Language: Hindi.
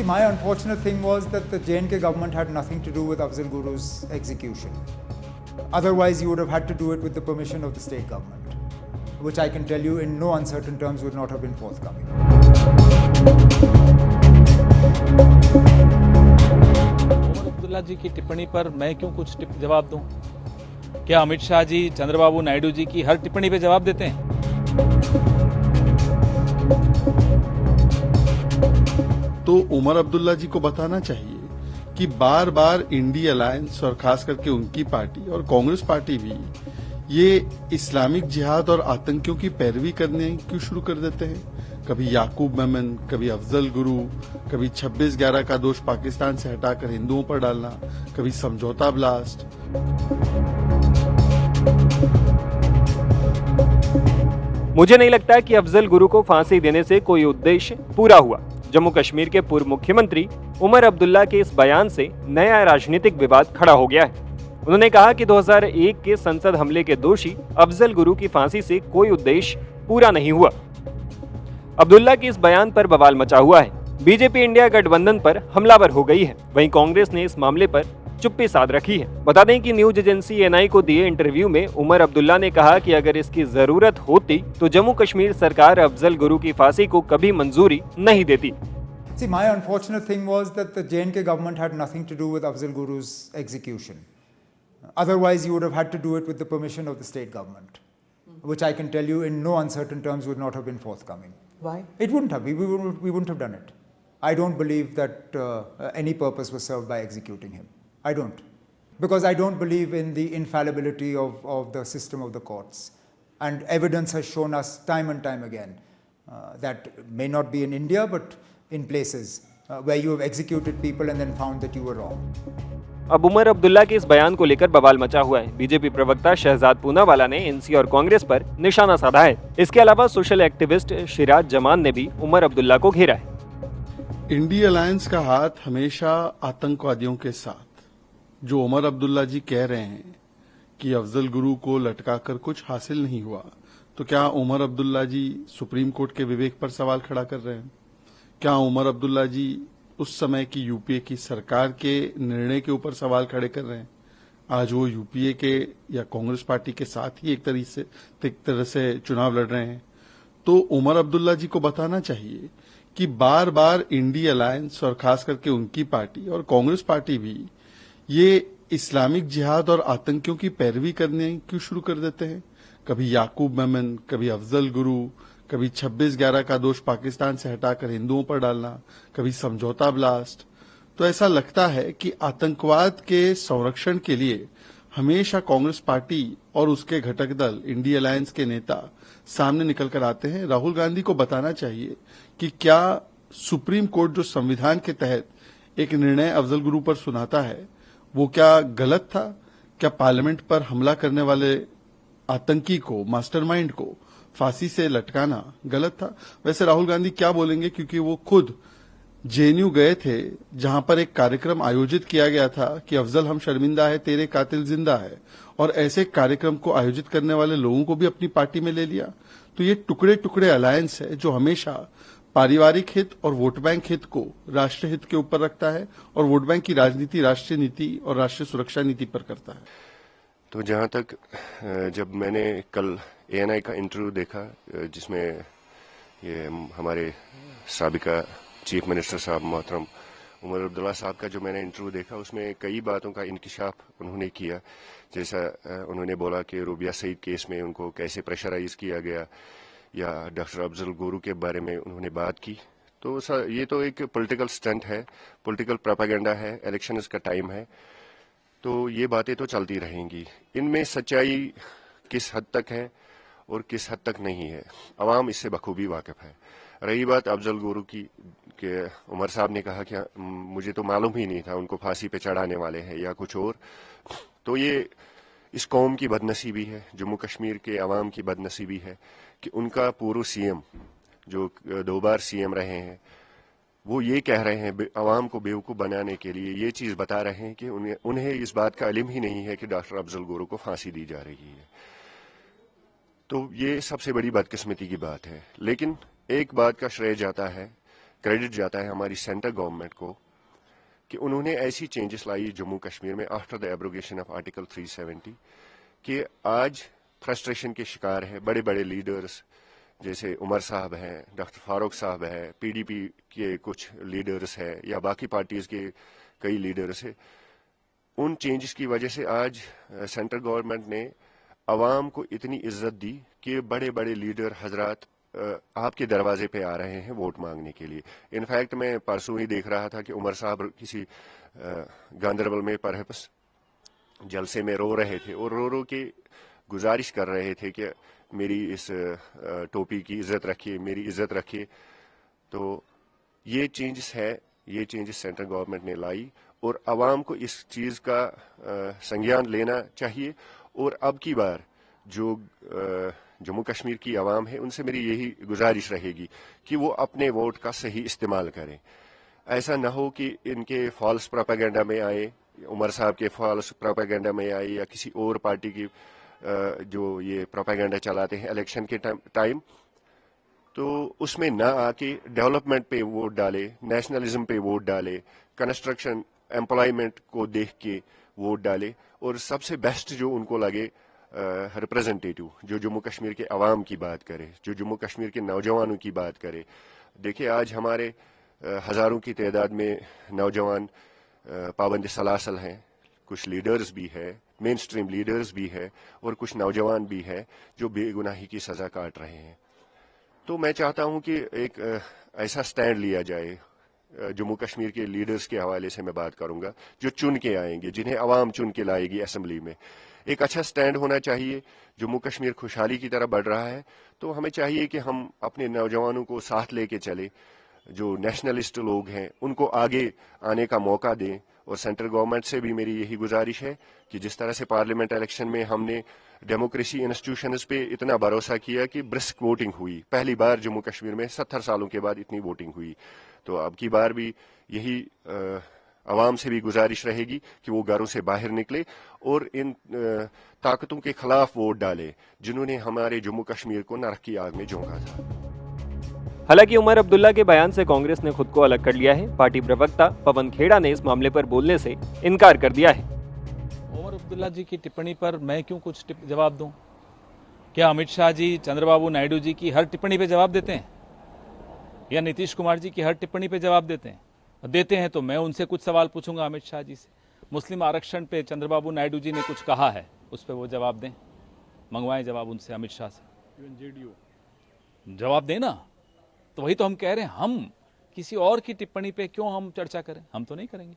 my unfortunate thing was that the J&K government had nothing to do with Afzal Guru's execution. Otherwise, you would have had to do it with the permission of the state government, which I can tell you in no uncertain terms would not have been forthcoming. Omar Abdullah जी की टिप्पणी पर मैं क्यों कुछ जवाब दूं? क्या अमित शाह जी, चंद्रबाबू नायडू जी की हर टिप्पणी पे जवाब देते हैं? तो उमर अब्दुल्ला जी को बताना चाहिए कि बार बार इंडी अलायंस और खास करके उनकी पार्टी और कांग्रेस पार्टी भी ये इस्लामिक जिहाद और आतंकियों की पैरवी करने क्यों शुरू कर देते हैं। कभी याकूब मेमन, कभी अफजल गुरु, कभी 26/11 का दोष पाकिस्तान से हटाकर हिंदुओं पर डालना, कभी समझौता ब्लास्ट। मुझे नहीं लगता कि अफजल गुरु को फांसी देने से कोई उद्देश्य पूरा हुआ। जम्मू कश्मीर के पूर्व मुख्यमंत्री उमर अब्दुल्ला के इस बयान से नया राजनीतिक विवाद खड़ा हो गया है। उन्होंने कहा कि 2001 के संसद हमले के दोषी अफजल गुरु की फांसी से कोई उद्देश्य पूरा नहीं हुआ। अब्दुल्ला के इस बयान पर बवाल मचा हुआ है। बीजेपी इंडिया गठबंधन पर हमलावर हो गई है। वहीं कांग्रेस ने इस मामले पर चुप्पी साध रखी है। बता दें कि न्यूज एजेंसी एएनआई को दिए इंटरव्यू में उमर अब्दुल्ला ने कहा कि अगर इसकी जरूरत होती तो जम्मू कश्मीर सरकार अफजल गुरु की फांसी को कभी मंजूरी नहीं देती। See, my unfortunate thing was that the J&K government had nothing to do with Afzal Guru's execution. Otherwise, you would have had to do it with the permission of the state government, which I can tell you in no uncertain terms would not have been forthcoming. Why? It wouldn't have. We wouldn't have done it. I don't believe that any purpose was served by executing him. I don't. Because I don't believe in the infallibility of the system of the courts. And evidence has shown us time and time again that may not be in India, but in places where you have executed people and then found that you were wrong. अब उमर अब्दुल्ला के इस बयान को लेकर बवाल मचा हुआ है। बीजेपी प्रवक्ता शहजाद पूनावाला ने एनसी और कांग्रेस पर निशाना साधा है। इसके अलावा सोशल एक्टिविस्ट शिराज जमान ने भी उमर अब्दुल्ला को घेरा है। इंडी अलायंस का हाथ हमेशा आतंकवादियों के साथ। जो उमर अब्दुल्ला जी कह रहे हैं कि अफजल गुरु को लटकाकर कुछ हासिल नहीं हुआ, तो क्या उमर अब्दुल्ला जी सुप्रीम कोर्ट के विवेक पर सवाल खड़ा कर रहे हैं? क्या उमर अब्दुल्ला जी उस समय की यूपीए की सरकार के निर्णय के ऊपर सवाल खड़े कर रहे हैं? आज वो यूपीए के या कांग्रेस पार्टी के साथ ही एक तरह से चुनाव लड़ रहे हैं। तो उमर अब्दुल्ला जी को बताना चाहिए कि बार बार इंडी अलायंस और खास करके उनकी पार्टी और कांग्रेस पार्टी भी ये इस्लामिक जिहाद और आतंकियों की पैरवी करने क्यों शुरू कर देते हैं। कभी याकूब मेमन, कभी अफजल गुरु, कभी 26/11 का दोष पाकिस्तान से हटाकर हिंदुओं पर डालना, कभी समझौता ब्लास्ट। तो ऐसा लगता है कि आतंकवाद के संरक्षण के लिए हमेशा कांग्रेस पार्टी और उसके घटक दल इंडी अलायंस के नेता सामने निकल कर आते हैं। राहुल गांधी को बताना चाहिए कि क्या सुप्रीम कोर्ट जो संविधान के तहत एक निर्णय अफजल गुरु पर सुनाता है वो क्या गलत था? क्या पार्लियामेंट पर हमला करने वाले आतंकी को, मास्टरमाइंड को फांसी से लटकाना गलत था? वैसे राहुल गांधी क्या बोलेंगे, क्योंकि वो खुद जेएनयू गए थे जहां पर एक कार्यक्रम आयोजित किया गया था कि अफजल हम शर्मिंदा है, तेरे कातिल जिंदा है, और ऐसे कार्यक्रम को आयोजित करने वाले लोगों को भी अपनी पार्टी में ले लिया। तो ये टुकड़े टुकड़े अलायंस है जो हमेशा पारिवारिक हित और वोट बैंक हित को राष्ट्र हित के ऊपर रखता है और वोट बैंक की राजनीति राष्ट्रीय नीति और राष्ट्रीय सुरक्षा नीति पर करता है। तो जहां तक जब मैंने कल एएनआई का इंटरव्यू देखा जिसमें ये हमारे साबिका चीफ मिनिस्टर साहब मोहतरम उमर अब्दुल्ला साहब का जो मैंने इंटरव्यू देखा, उसमें कई बातों का इंकिशाफ उन्होंने किया। जैसा उन्होंने बोला कि रूबिया सईद केस में उनको कैसे प्रेशराइज किया गया, या डॉक्टर अफजल गुरु के बारे में उन्होंने बात की। तो ये तो एक पॉलिटिकल स्टंट है, पॉलिटिकल प्रोपेगेंडा है, इलेक्शन का टाइम है, तो ये बातें तो चलती रहेंगी। इनमें सच्चाई किस हद तक है और किस हद तक नहीं है, अवाम इससे बखूबी वाकिफ है। रही बात अफजल गुरु की कि उमर साहब ने कहा कि मुझे तो मालूम ही नहीं था उनको फांसी पे चढ़ाने वाले हैं या कुछ और, तो ये इस कौम की बदनसीबी है, जम्मू कश्मीर के अवाम की बदनसीबी है कि उनका पूर्व सीएम जो 2 बार सीएम रहे हैं वो ये कह रहे हैं अवाम को बेवकूफ़ बनाने के लिए, ये चीज़ बता रहे हैं कि उन्हें इस बात का इल्म ही नहीं है कि डॉक्टर अफजल गुरु को फांसी दी जा रही है। तो ये सबसे बड़ी बदकिस्मती की बात है। लेकिन एक बात का श्रेय जाता है क्रेडिट जाता है हमारी सेंटर गवर्नमेंट को कि उन्होंने ऐसी चेंजेस लाई जम्मू कश्मीर में after the abrogation of article 370 कि आज फ्रस्ट्रेशन के शिकार है बड़े बड़े लीडर्स जैसे उमर साहब हैं, डॉक्टर फारूक साहब हैं, पीडीपी के कुछ लीडर्स हैं या बाकी पार्टीज के कई लीडर्स हैं। उन चेंजेस की वजह से आज सेंट्रल गवर्नमेंट ने अवाम को इतनी इज्जत दी कि बड़े बड़े लीडर हजरात आपके दरवाजे पे आ रहे हैं वोट मांगने के लिए। इनफैक्ट मैं परसों ही देख रहा था कि उमर साहब किसी गांधरबल में परहप्स जलसे में रो रहे थे और रो रो के गुजारिश कर रहे थे कि मेरी इस टोपी की इज्जत रखिए, मेरी इज्जत रखिए। तो ये चेंजेस है, ये चेंजेस सेंट्रल गवर्नमेंट ने लाई और अवाम को इस चीज़ का संज्ञान लेना चाहिए। और अब की बार जो जम्मू कश्मीर की आवाम है उनसे मेरी यही गुजारिश रहेगी कि वो अपने वोट का सही इस्तेमाल करें। ऐसा न हो कि इनके फॉल्स प्रोपेगेंडा में आए, उमर साहब के फॉल्स प्रोपेगेंडा में आए या किसी और पार्टी की जो ये प्रोपेगेंडा चलाते हैं इलेक्शन के टाइम, तो उसमें ना आके डेवलपमेंट पे वोट डाले, नेशनलिज्म पे वोट डाले, कंस्ट्रक्शन एम्प्लॉयमेंट को देख के वोट डाले और सबसे बेस्ट जो उनको लगे रिप्रेजेंटेटिव जो जम्मू कश्मीर के अवाम की बात करे, जो जम्मू कश्मीर के नौजवानों की बात करे। देखिए आज हमारे हजारों की तादाद में नौजवान पाबंद सलासल हैं, कुछ लीडर्स भी है, मेन स्ट्रीम लीडर्स भी है और कुछ नौजवान भी है जो बेगुनाही की सजा काट रहे हैं। तो मैं चाहता हूं कि एक ऐसा स्टैंड लिया जाए, जम्मू कश्मीर के लीडर्स के हवाले से मैं बात करूंगा, जो चुन के आएंगे, जिन्हें अवाम चुन के लाएगी असेंबली में। एक अच्छा स्टैंड होना चाहिए। जम्मू कश्मीर खुशहाली की तरफ बढ़ रहा है तो हमें चाहिए कि हम अपने नौजवानों को साथ लेके चले, जो नेशनलिस्ट लोग हैं उनको आगे आने का मौका दें। और सेंट्रल गवर्नमेंट से भी मेरी यही गुजारिश है कि जिस तरह से पार्लियामेंट इलेक्शन में हमने डेमोक्रेसी इंस्टीट्यूशंस पे इतना भरोसा किया कि ब्रिस्क वोटिंग हुई, पहली बार जम्मू कश्मीर में 70 सालों के बाद इतनी वोटिंग हुई, तो अब की बार भी यही अवाम से भी गुजारिश रहेगी कि वो घरों से बाहर निकले और इन ताकतों के खिलाफ वोट डाले जिन्होंने हमारे जम्मू कश्मीर को नरक की आग में झोंका था। हालांकि उमर अब्दुल्ला के बयान से कांग्रेस ने खुद को अलग कर लिया है। पार्टी प्रवक्ता पवन खेड़ा ने इस मामले पर बोलने से इनकार कर दिया है। उमर अब्दुल्ला जी की टिप्पणी पर मैं क्यों कुछ जवाब दूं? क्या अमित शाह जी, चंद्रबाबू नायडू जी की हर टिप्पणी पे जवाब देते हैं या नीतीश कुमार जी की हर टिप्पणी पे जवाब देते हैं? देते हैं तो मैं उनसे कुछ सवाल पूछूंगा अमित शाह जी से। मुस्लिम आरक्षण पे चंद्रबाबू नायडू जी ने कुछ कहा है, उस पर वो जवाब दें, मंगवाएं जवाब उनसे, अमित शाह से जवाब दें ना। तो वही तो हम कह रहे हैं, हम किसी और की टिप्पणी पे क्यों हम चर्चा करें? हम तो नहीं करेंगे।